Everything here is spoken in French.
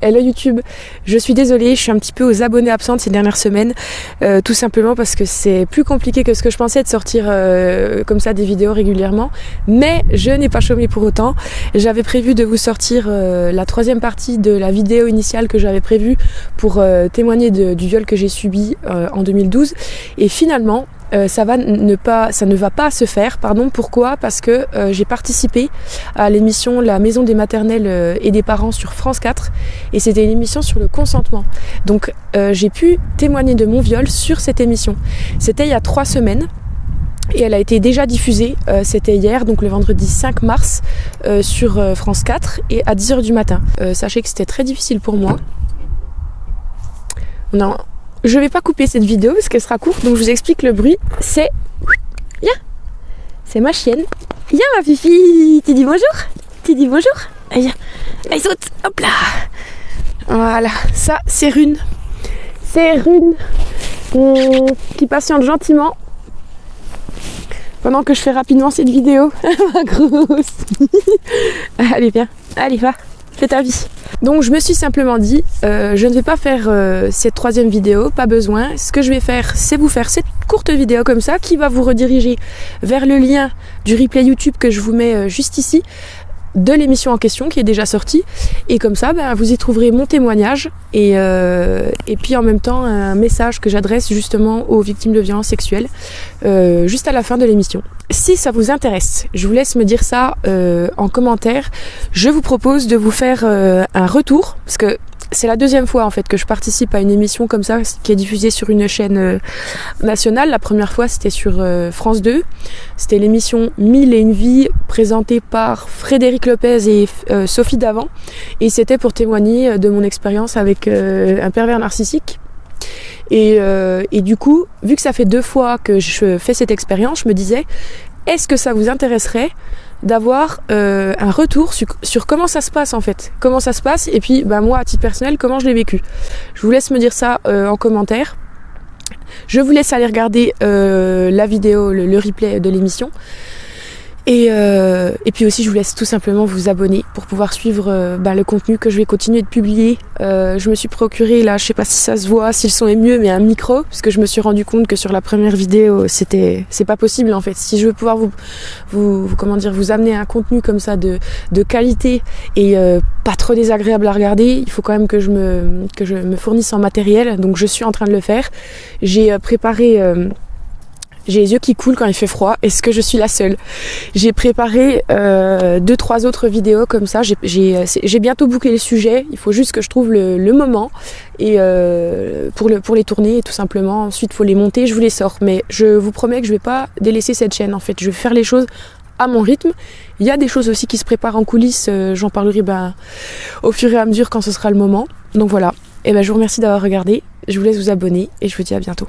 Hello YouTube, je suis désolée, je suis un petit peu aux abonnés absentes ces dernières semaines, tout simplement parce que c'est plus compliqué que ce que je pensais de sortir comme ça des vidéos régulièrement, mais je n'ai pas chômé pour autant. J'avais prévu de vous sortir la troisième partie de la vidéo initiale que j'avais prévue pour témoigner du viol que j'ai subi en 2012, et finalement ça ne va pas se faire, pardon. Pourquoi ? Parce que j'ai participé à l'émission La Maison des maternelles et des parents sur France 4, et c'était une émission sur le consentement. Donc j'ai pu témoigner de mon viol sur cette émission. C'était il y a 3 semaines. Et elle a été déjà diffusée, c'était hier, donc le vendredi 5 mars, sur France 4 et à 10h du matin. Sachez que c'était très difficile pour moi. Je vais pas couper cette vidéo parce qu'elle sera courte, donc je vous explique le bruit. C'est... Viens, c'est ma chienne. Viens ma fifi, tu dis bonjour. Tu dis bonjour. Viens, elle saute, hop là. Voilà, ça c'est Rune. C'est Rune qui patiente gentiment pendant que je fais rapidement cette vidéo. Ma grosse. Allez viens, allez va, fais ta vie. Donc je me suis simplement dit, je ne vais pas faire cette troisième vidéo, pas besoin. Ce que je vais faire, c'est vous faire cette courte vidéo comme ça, qui va vous rediriger vers le lien du replay YouTube que je vous mets juste ici, de l'émission en question qui est déjà sortie. Et comme ça, vous y trouverez mon témoignage et puis en même temps un message que j'adresse justement aux victimes de violences sexuelles juste à la fin de l'émission. Si ça vous intéresse, je vous laisse me dire ça en commentaire. Je vous propose de vous faire un retour, parce que c'est la deuxième fois en fait que je participe à une émission comme ça qui est diffusée sur une chaîne nationale. La première fois c'était sur France 2. C'était l'émission 1001 vies présentée par Frédéric Lopez et Sophie Davant. Et c'était pour témoigner de mon expérience avec un pervers narcissique. Et du coup, vu que ça fait 2 fois que je fais cette expérience, je me disais, est-ce que ça vous intéresserait d'avoir un retour sur comment ça se passe en fait, comment ça se passe, et puis moi à titre personnel comment je l'ai vécu. Je vous laisse me dire ça en commentaire. Je vous laisse aller regarder la vidéo, le replay de l'émission. Et puis aussi je vous laisse tout simplement vous abonner pour pouvoir suivre le contenu que je vais continuer de publier. Je me suis procuré là, je sais pas si ça se voit, si le son est mieux, mais un micro, parce que je me suis rendu compte que sur la première vidéo c'est pas possible en fait. Si je veux pouvoir vous amener un contenu comme ça de qualité et pas trop désagréable à regarder, il faut quand même que je me fournisse en matériel, donc je suis en train de le faire. J'ai préparé... J'ai les yeux qui coulent quand il fait froid. Est-ce que je suis la seule ? J'ai préparé 2-3 autres vidéos comme ça. J'ai bientôt bouclé le sujet. Il faut juste que je trouve le moment et pour les tourner et tout simplement. Ensuite, il faut les monter. Je vous les sors. Mais je vous promets que je vais pas délaisser cette chaîne. En fait, je vais faire les choses à mon rythme. Il y a des choses aussi qui se préparent en coulisses. J'en parlerai au fur et à mesure quand ce sera le moment. Donc voilà. Et je vous remercie d'avoir regardé. Je vous laisse vous abonner et je vous dis à bientôt.